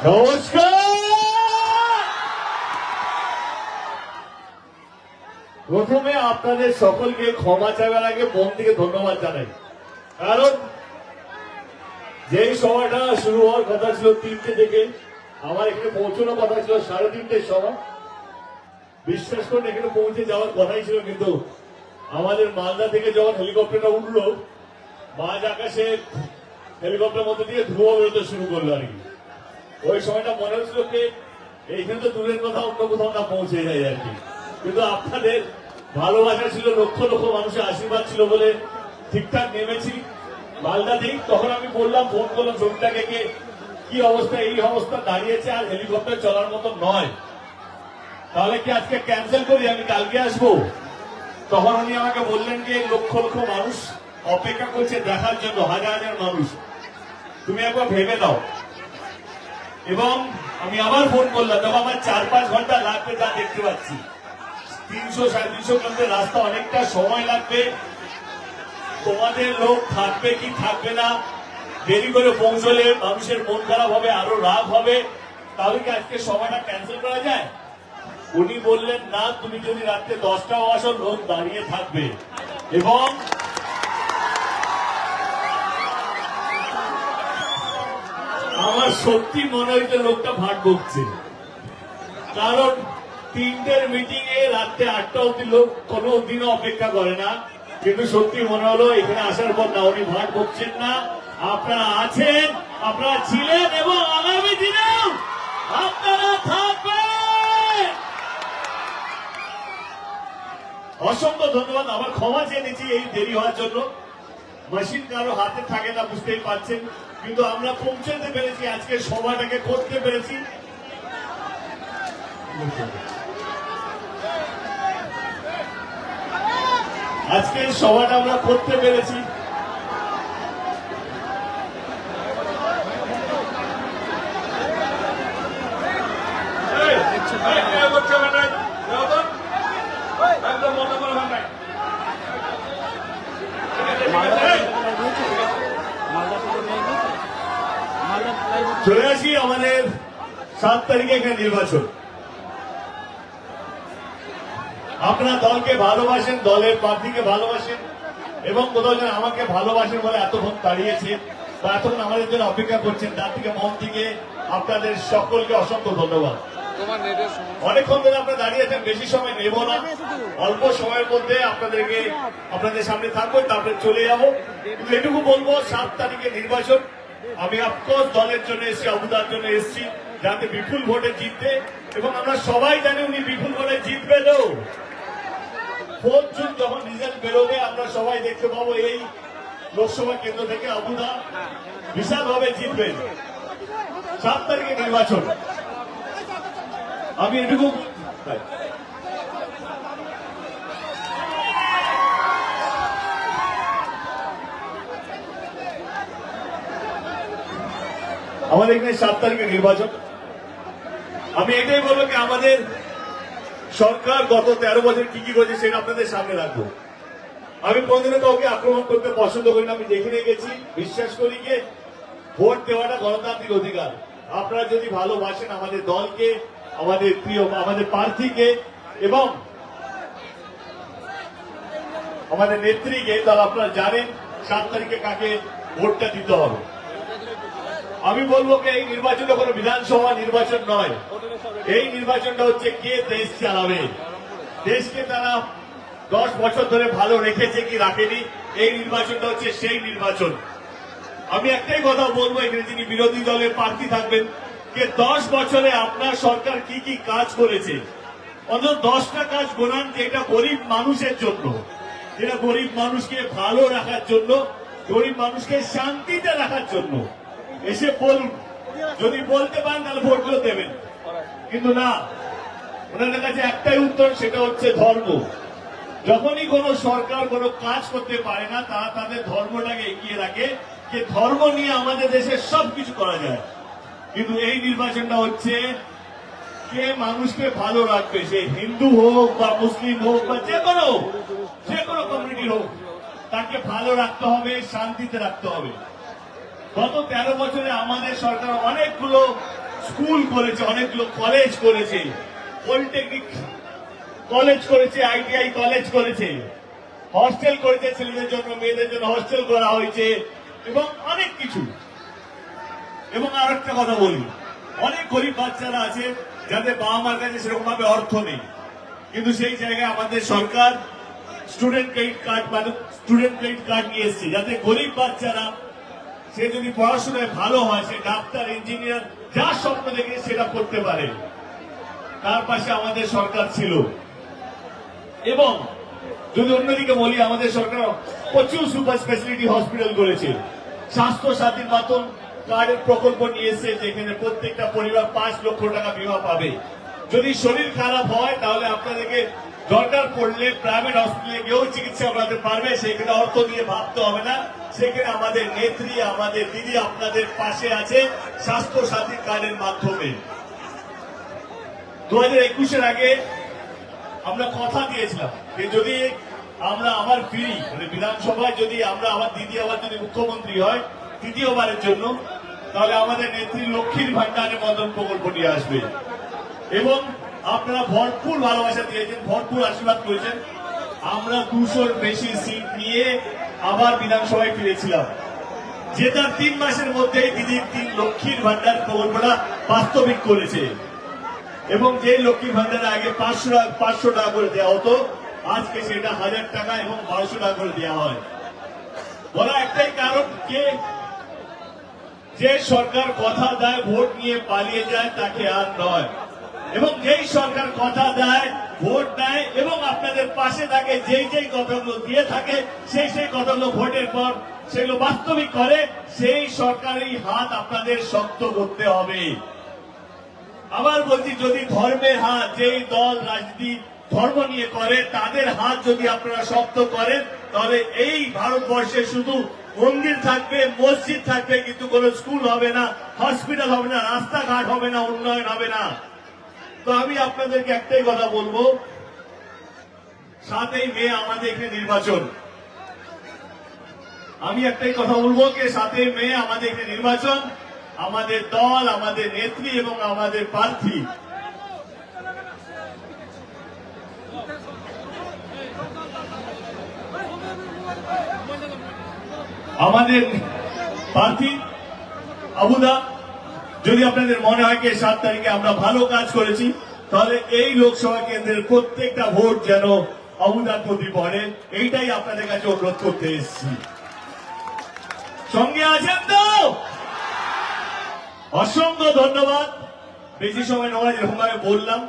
নমস্কার। প্রথমে আপনাদের সকলকে ক্ষমা চাওয়ার আগে মন থেকে ধন্যবাদ জানাই, কারণ যেই সভাটা শুরু হওয়ার কথা ছিল 3টে থেকে, আমার এখানে পৌঁছানোর কথা ছিল 3:30টার সময়। বিশ্বাস করুন এখানে পৌঁছে যাওয়ার কথাই ছিল, কিন্তু আমাদের মালদা থেকে যখন হেলিকপ্টারটা উঠলো, মাঝ আকাশে হেলিকপ্টার মধ্যে দিয়ে ধোঁয়া বেরোতে শুরু করলো আর কি। ওই সময়টা মনে হচ্ছিল যে এইখানে তো দূরের কথা অন্য কোথাও না পৌঁছে যায় আর কি, কিন্তু আপনাদের ভালোবাসা ছিল, লক্ষ লক্ষ মানুষের আশীর্বাদ ছিল বলে ঠিকঠাক নেমেছি মালদা থেকে। তখন আমি বললাম, ফোন করলাম জমিটাকে, কি অবস্থা, এই অবস্থা দাঁড়িয়েছে আর হেলিকপ্টার চলার মতো নয়, তাহলে কি আজকে ক্যান্সেল করি, আমি কালকে আসবো। তখন উনি আমাকে বললেন যে লক্ষ লক্ষ মানুষ অপেক্ষা করছে দেখার জন্য, হাজার হাজার মানুষ, তুমি একবার ভেবে দাও। এবং আমি আবার ফোন করলাম, তখন আমার 4-5 ঘন্টা লাগবে, যা দেখতে পাচ্ছি 300-350 কিলোমিটার রাস্তা, অনেকটা সময় লাগবে। তোমাদের লোক থাকবে কি থাকবে না, দেরি করে পৌঁছলে মানুষের মন খারাপ হবে, আরো রাগ হবে, তাহলে কি আজকে সময়টা ক্যান্সেল করা যায়? উনি বললেন না, তুমি যদি রাত্রে 10টাও আসো, লোক দাঁড়িয়ে থাকবে। এবং আমার সত্যি মনে হয়েছে লোকটা ভাট বকছে, কারণ 3টের মিটিং এ রাত্রে 8টা অব্দি লোক কোনো দিনও অপেক্ষা করে না, কিন্তু সত্যি মনে হলো এখানে আসার পর না, উনি ভাট বকছেন না, আপনারা আছেন, আপনারা ছিলেন এবং আগামী দিনেও আপনারা থাকবেন। অসংখ্য ধন্যবাদ। আবার ক্ষমা চেয়ে নিচ্ছি এই দেরি হওয়ার জন্য। মেশিন কারো হাতে থাকে না, বুঝতেই পারছেন, কিন্তু আমরা পৌঁছাতে পেরেছি, আজকে সভাটাকে করতে পেরেছি। আজকে সভাটা আমরা করতে পেরেছি। চলে আসি আমাদের 7 তারিখে এখানে নির্বাচন। আপনারা দলকে ভালোবাসেন, দলের প্রার্থীকে ভালোবাসেন, এবং কোথাও যেন আমাকে ভালোবাসেন বলে এতক্ষণ দাঁড়িয়েছে বা এতক্ষণ আমাদের জন্য অপেক্ষা করছেন, তার থেকে মন থেকে আপনাদের সকলকে অসংখ্য ধন্যবাদ। অনেকক্ষণ ধরে আপনারা দাঁড়িয়েছেন, বেশি সময় নেব না, অল্প সময়ের মধ্যে আপনাদের সামনে থাকবো, তারপরে চলে যাবো। কিন্তু এটুকু বলবো, 7 তারিখে নির্বাচন, আমি অফকোর্স দলের জন্য এসেছি, অবদার জন্য এসেছি, যাতে বিপুল ভোটে জিততে, এবং আমরা সবাই জানি উনি বিপুল ভোটে জিতবেনও। 4 জুন যখন রেজাল্ট বেরোবে, আমরা সবাই দেখতে পাবো এই লোকসভা কেন্দ্র থেকে আবুদা বিশালভাবে জিতবেন। 7 তারিখে নির্বাচন, আমি এটুকু আমাদের এখানে 7 তারিখে নির্বাচন। আমি এটাই বলবো কি, আমাদের সরকার গত 13 বছর কি কি করেছে সেটা আপনাদের সামনে রাখবো। আমি কোনদিনও কাউকে আক্রমণ করতে পছন্দ করি না। আমি যেখানে গেছি বিশ্বাস করি যে ভোট দেওয়াটা গণতান্ত্রিক অধিকার। আপনারা যদি ভালোবাসেন আমাদের দলকে, আমাদের প্রিয় আমাদের প্রার্থীকে এবং আমাদের নেত্রীকে, তাহলে আপনারা জানেন 7 তারিখে কাকে ভোটটা দিতে হবে। আমি বলবো কি, এই নির্বাচনটা কোনো বিধানসভা নির্বাচন নয়, এই নির্বাচনটা হচ্ছে কে দেশ চালাবে, দেশকে তারা 10 বছর ধরে ভালো রেখেছে কি রাখেনি, এই নির্বাচনটা হচ্ছে সেই নির্বাচন। আমি একটাই কথা বলবো, এখানে যিনি বিরোধী দলের প্রার্থী থাকবেন, যে 10 বছরে আপনার সরকার কি কি কাজ করেছে, অন্তত 10টা কাজ গোনান, যেটা গরিব মানুষের জন্য, যেটা গরিব মানুষকে ভালো রাখার জন্য, গরিব মানুষকে শান্তিতে রাখার জন্য। এসে বলুন, যদি বলতে পারেন তাহলে ভোটগুলো দেবেন, কিন্তু না, ওনাদের কাছে একটাই উত্তর, সেটা হচ্ছে ধর্ম। যখনই কোন সরকার কোন কাজ করতে পারে না, তারা তাদের ধর্মটাকে এগিয়ে রাখে, যে ধর্ম নিয়ে আমাদের দেশে সবকিছু করা যায়। কিন্তু এই নির্বাচনটা হচ্ছে কে মানুষকে ভালো রাখবে, সে হিন্দু হোক বা মুসলিম হোক বা যে কোনো কমিউনিটির হোক, তাকে ভালো রাখতে হবে, শান্তিতে রাখতে হবে। গত 13 বছরে আমাদের সরকার অনেকগুলো স্কুল করেছে, অনেক লোক কলেজ করেছে, পলিটেকনিক কলেজ করেছে, আইটিআই কলেজ করেছে, হস্টেল করেছে, ছেলেদের জন্য মেয়েদের জন্য হস্টেল করা হয়েছে এবং অনেক কিছু। এবং আর একটা কথা বলি, অনেক গরিব বাচ্চারা আছে যাদের বাবা মার কাছে সেরকম ভাবে অর্থ নেই, কিন্তু সেই জায়গায় আমাদের সরকার স্টুডেন্ট ক্রেডিট কার্ড নিয়ে এসছে, যাতে গরিব বাচ্চারা সে যদি পড়াশোনায় ভালো হয়, সে ডাক্তার ইঞ্জিনিয়ার যা স্বপ্ন দেখে সেটা করতে পারে। তার পাশে আমাদের সরকার ছিল। এবং যদি অন্যদিকে বলি, আমাদের সরকার প্রচুর সুপার স্পেশালিটি হসপিটাল করেছে, স্বাস্থ্য সাথীর মতন কার্ডের প্রকল্প নিয়ে এসে, যেখানে প্রত্যেকটা পরিবার 5 লক্ষ টাকা বিমা পাবে। যদি শরীর খারাপ হয় তাহলে আপনাদেরকে দরকার পড়লে প্রাইভেট হসপিটালে গিয়েও চিকিৎসা করাতে পারবে, সেখানে অর্থ দিয়ে ভাবতে হবে না। সেখানে আমাদের নেত্রী, আমাদের দিদি আপনাদের পাশে আছে স্বাস্থ্য সাথী কার্ডের মাধ্যমে। 2021-এর আগে আমরা কথা দিয়েছিলাম যে যদি আমরা আবার ফিরি, মানে বিধানসভায় যদি আমরা আবার দিদি আবার যদি মুখ্যমন্ত্রী হয় তৃতীয়বারের জন্য, তাহলে আমাদের নেত্রী লক্ষ্মীর ভান্ডারের মতন প্রকল্প নিয়ে আসবে। এবং আপনারা ভরপুর ভালোবাসা দিয়েছেন, ভরপুর আশীর্বাদ করেছেন। আমরা 200-র বেশি সিট নিয়ে আবার বিধানসভায় ফিরেছিলাম। জেতার 3 মাসের মধ্যেই দিদির 3 লক্ষ্মীর ভান্ডার প্রকল্পটা বাস্তবিক করেছে। এবং যে লক্ষ্মীর ভান্ডারে আগে 500 টাকা করে দেওয়া হতো, আজকে সেটা 1000 টাকা এবং 1200 টাকা করে দেওয়া হয়। বলা একটাই কারণ, যে সরকার কথা দেয় ভোট নিয়ে পালিয়ে যায় তাকে আর নয়, এবং যেই সরকার কথা দেয় ভোট দেয় এবং আপনাদের পাশে থাকে, যেই কথাগুলো দিয়ে থাকে সেই কথাগুলো ভোটের পর সেগুলো বাস্তবিক করে, সেই সরকারের হাত আপনাদের শক্ত করতে হবে। আবার বলছি, যদি ধর্মের হাত, যেই দল রাজনীতি ধর্ম নিয়ে করে তাদের হাত যদি আপনারা শক্ত করেন, তাহলে এই ভারতবর্ষে শুধু মন্দির থাকবে, মসজিদ থাকবে, কিন্তু কোনো স্কুল হবে না, হসপিটাল হবে না, রাস্তাঘাট হবে না, উন্নয়ন হবে না। তো আমি আপনাদেরকে একটাই কথা বলবো, 7ই মে আমাদের এখানে নির্বাচন। আমি একটাই কথা বলবো যে 7ই মে আমাদের এখানে নির্বাচন। আমাদের দল, আমাদের নেত্রী এবং আমাদের প্রার্থী আবুদা, যদি আপনাদের মনে হয় যে 7 তারিখে আমরা ভালো কাজ করেছি, তাহলে এই লোকসভা কেন্দ্রের প্রত্যেকটা ভোট যেন আবুদার প্রতি পড়ে, এইটাই আপনাদের কাছে অনুরোধ করতে এসেছি। সঙ্গে আছেন তো? অসংখ্য ধন্যবাদ। বেশি সময় নয়, যেরকম ভাবে বললাম,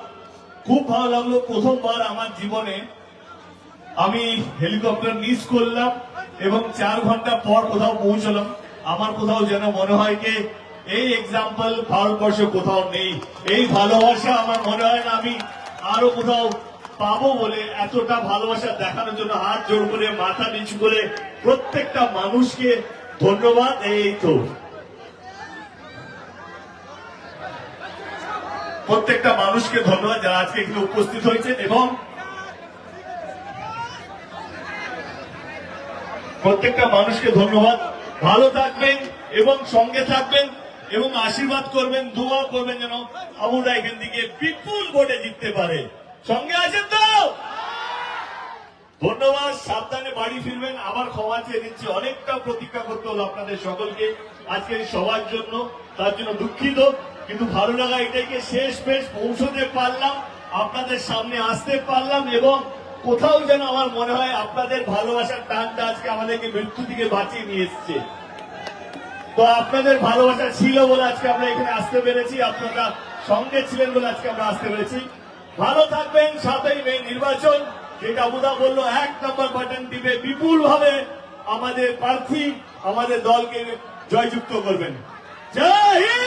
খুব ভালো লাগলো। প্রথমবার আমার জীবনে আমি হেলিকপ্টার মিস করলাম এবং 4 ঘন্টা পর কোথাও পৌঁছলাম। আমার কোথাও যেন মনে হয় যে এই এক্সাম্পল ভারতবর্ষে কোথাও নেই। এই ভালোবাসা আমার মনে হয় না আমি আরো কোথাও পাবো বলে। এতটা ভালোবাসা দেখানোর জন্য হাত জোড় করে, মাথা নিচু করে প্রত্যেকটা মানুষকে ধন্যবাদ। এই তো প্রত্যেকটা মানুষকে ধন্যবাদ যারা আজকে এখানে উপস্থিত হয়েছেন, এবং প্রত্যেকটা মানুষকে ধন্যবাদ। ভালো থাকবেন এবং সঙ্গে থাকবেন এবং আশীর্বাদ করবেন, দোয়া করবেন যেন আবুদা এখান থেকে বিপুল ভোটে জিততে পারে। সঙ্গে আছেন তো? ধন্যবাদ। সাবধানে বাড়ি ফিরবেন। আবার ক্ষমা চেয়ে দিচ্ছি, অনেকটা প্রতীক্ষা করতে হলো আপনাদের সকলকে আজকের সবার জন্য, তার জন্য দুঃখিত। কিন্তু ভালো লাগা এটাকে শেষ পৌঁছতে পারলাম, আপনাদের সামনে আসতে পারলাম, এবং কোথাও যেন আমার মনে হয় আপনাদের ভালোবাসার টানটা আজকে আমাদেরকে মৃত্যু থেকে বাঁচিয়ে নিয়ে এসছে। তো আপনাদের ভালোবাসা ছিল বলে আজকে আমরা এখানে আসতে পেরেছি, আপনারা সঙ্গে ছিলেন বলে আজকে আমরা আসতে পেরেছি। ভালো থাকবেন। 7ই মে নির্বাচন, যেটা আবুদা বললো, 1 নম্বর বাটন টিপে বিপুল ভাবে আমাদের প্রার্থী, আমাদের দলকে জয়যুক্ত করবেন। জয় হিন্দ।